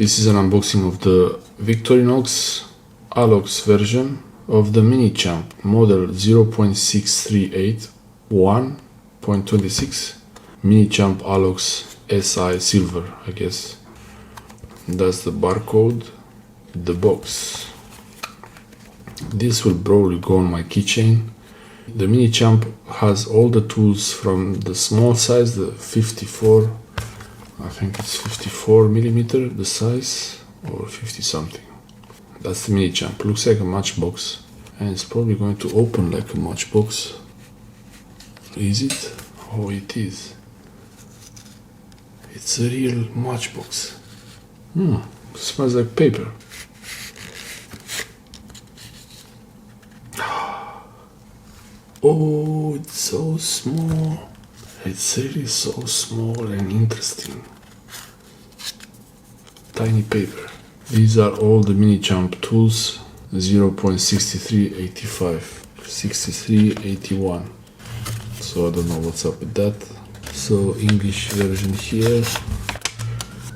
This is an unboxing of the Victorinox Alox version of the Mini Champ model 0.638 1.26 Mini Champ Alox SI Silver, I guess. That's the barcode, the box. This will probably go on my keychain. The Mini Champ has all the tools from the small size, the 54, I think it's 54 millimeter, the size, or 50 something. That's the Mini Champ. Looks like a matchbox, and it's probably going to open like a matchbox. Is it? Oh, it is. It's a real matchbox. Smells like paper. Oh, it's so small. It's really so small and interesting. Tiny paper. These are all the Mini Champ tools. 0.6385, 6381. So I don't know what's up with that. So English version here.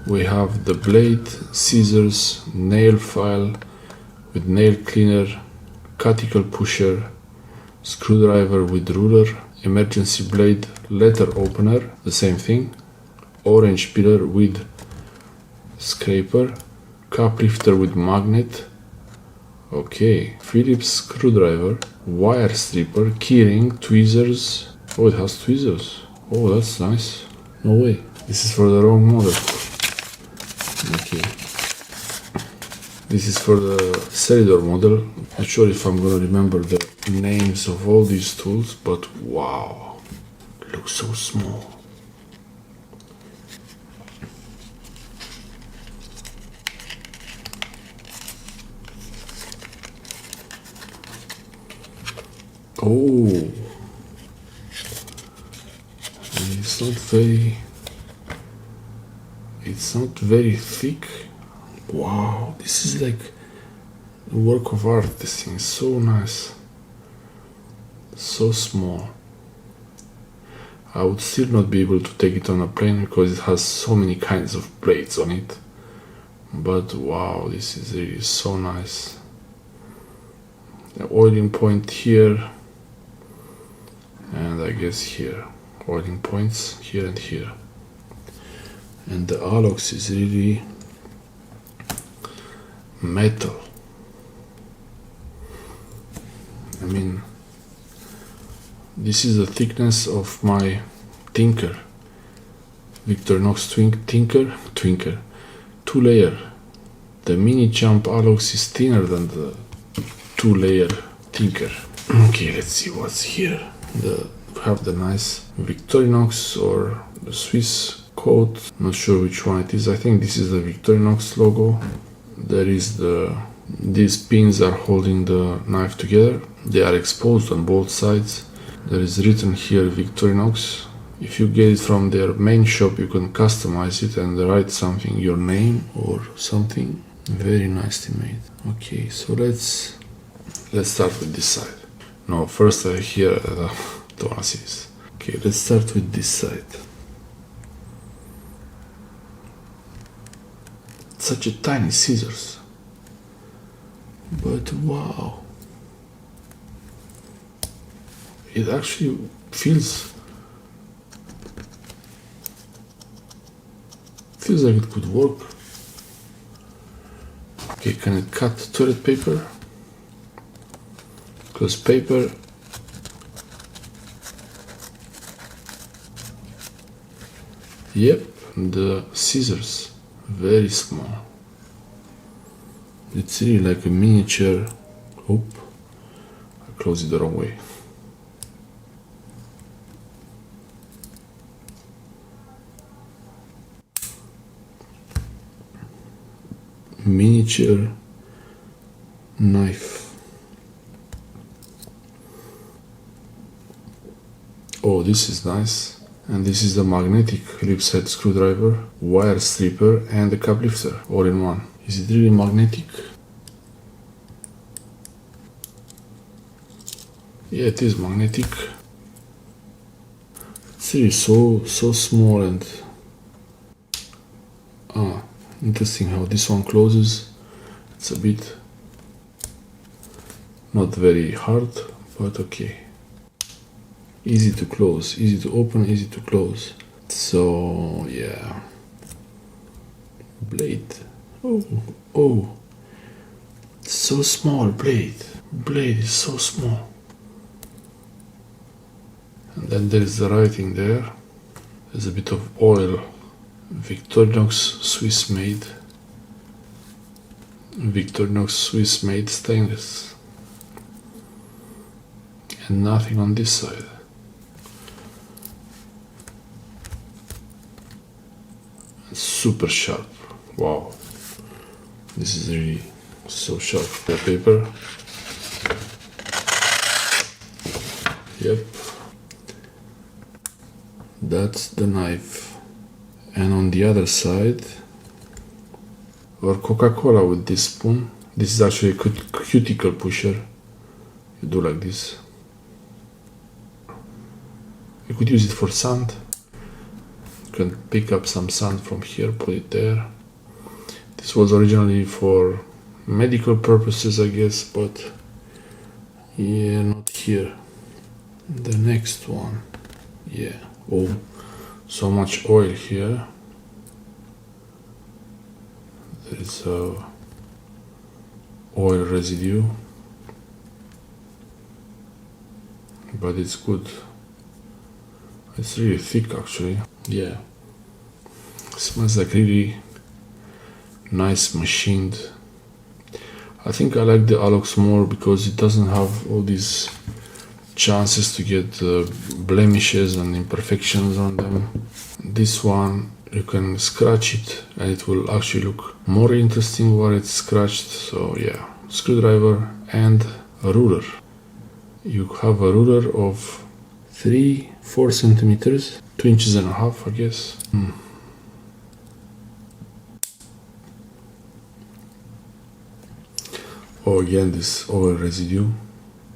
We have the blade, scissors, nail file with nail cleaner, cuticle pusher, screwdriver with ruler, emergency blade, letter opener, the same thing, orange pillar with scraper, cup lifter with magnet, okay, Phillips screwdriver, wire stripper, keyring, tweezers. Oh, it has tweezers. Oh, that's nice. No way. This is for the wrong model. Okay. This is for the Cellidor model. Not sure if I'm gonna remember the names of all these tools, but wow, it looks so small. Oh, it's not very thick. Wow, this is like a work of art. This thing is so nice. So small. I would still not be able to take it on a plane because it has so many kinds of blades on it. But wow, this is really so nice. The oiling point here, and I guess here. Oiling points here and here. And the Alox is really metal. I mean, this is the thickness of my Tinker, Victorinox Tinker, 2-layer. The Mini Champ Alox is thinner than the 2-layer Tinker. Okay, let's see what's here. We have the nice Victorinox or the Swiss code. Not sure which one it is. I think this is the Victorinox logo. There is these pins are holding the knife together. They are exposed on both sides. There is written here Victorinox. If you get it from their main shop, you can customize it and write something, your name or something. Very nicely made. Okay, so let's start with this side. No, first I don't wanna see this. Okay, let's start with this side. Such a tiny scissors. But wow. It actually feels like it could work. Okay, can it cut toilet paper? Because paper yep, the scissors very small. It's really like a miniature. Oop, I closed it the wrong way. Miniature knife. Oh, this is nice. And this is the magnetic Phillips head screwdriver, wire stripper, and the cup lifter all in one. Is it really magnetic? Yeah, it is magnetic. It's really so small and Interesting how this one closes. It's a bit not very hard, but okay. Easy to close, easy to open, easy to close. So yeah. Blade. Oh. So small blade. Blade is so small. And then there is the writing there. There's a bit of oil. Victorinox Swiss made. Victorinox Swiss made stainless. And nothing on this side. Super sharp. Wow. This is really so sharp. The paper. Yep. That's the knife. And on the other side, or Coca-Cola with this spoon. This is actually a cuticle pusher. You do like this. You could use it for sand. You can pick up some sand from here, put it there. This was originally for medical purposes, I guess, but yeah, not here. The next one, yeah. Oh, so much oil here. There is a oil residue, but it's good. It's really thick, actually. Yeah, it smells like really nice machined. I think I like the Alox more because it doesn't have all these chances to get blemishes and imperfections on them. This one, you can scratch it and it will actually look more interesting while it's scratched. So yeah, screwdriver and a ruler. You have a ruler of 3-4 centimeters, 2.5 inches, I guess. Oh, again, this oil residue,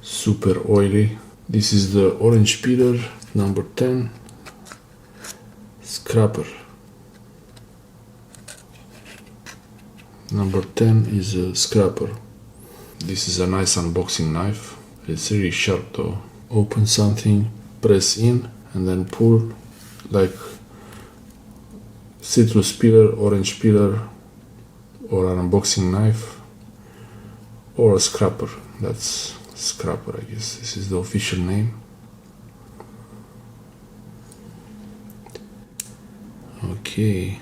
super oily. This is the orange peeler, number 10, scraper. Number 10 is a scraper. This is a nice unboxing knife. It's really sharp though. Open something, press in, and then pull like citrus peeler, orange peeler, or an unboxing knife. Or a scraper. That's scraper, I guess. This is the official name. Okay,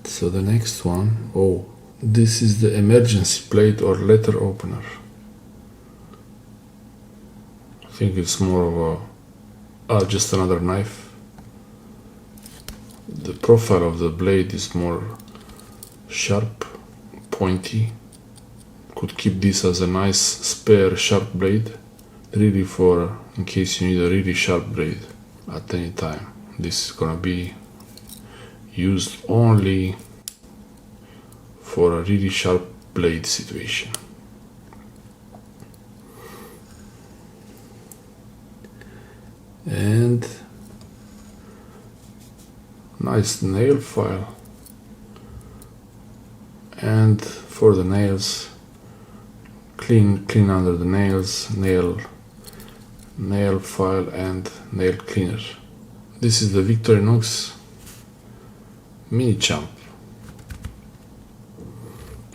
so the next one. Oh, this is the emergency plate or letter opener. I think it's more of a just another knife. The profile of the blade is more sharp, pointy. Could keep this as a nice spare sharp blade, really for in case you need a really sharp blade at any time. This is gonna be used only for a really sharp blade situation. And nice nail file. And for the nails, clean under the nails, nail file and nail cleaner. This is the Victorinox MiniChamp.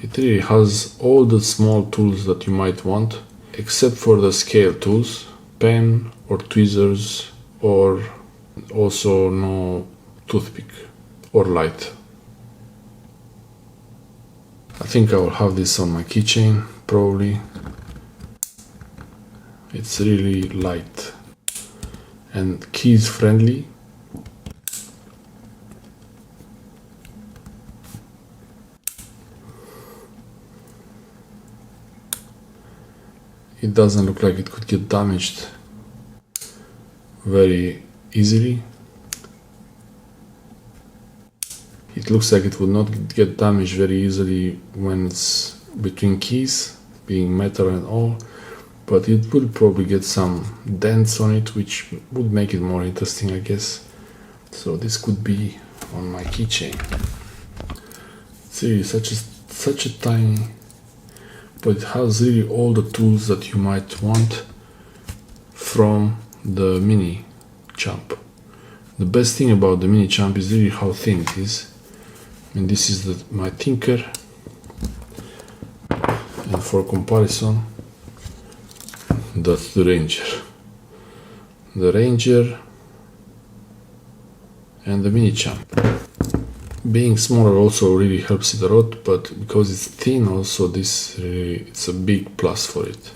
It really has all the small tools that you might want, except for the scale tools, pen or tweezers, or also no toothpick or light. I think I will have this on my keychain, probably. It's really light and keys friendly. It doesn't look like it could get damaged very easily. It looks like it would not get damaged very easily when it's between keys, being metal and all, but it will probably get some dents on it, which would make it more interesting, I guess. So this could be on my keychain. It's really such a tiny, but it has really all the tools that you might want from the Mini Champ. The best thing about the Mini Champ is really how thin it is. And this is my Tinker, and for comparison, that's the Ranger. The Ranger and the Mini Champ. Being smaller also really helps it a lot, but because it's thin also, it's a big plus for it.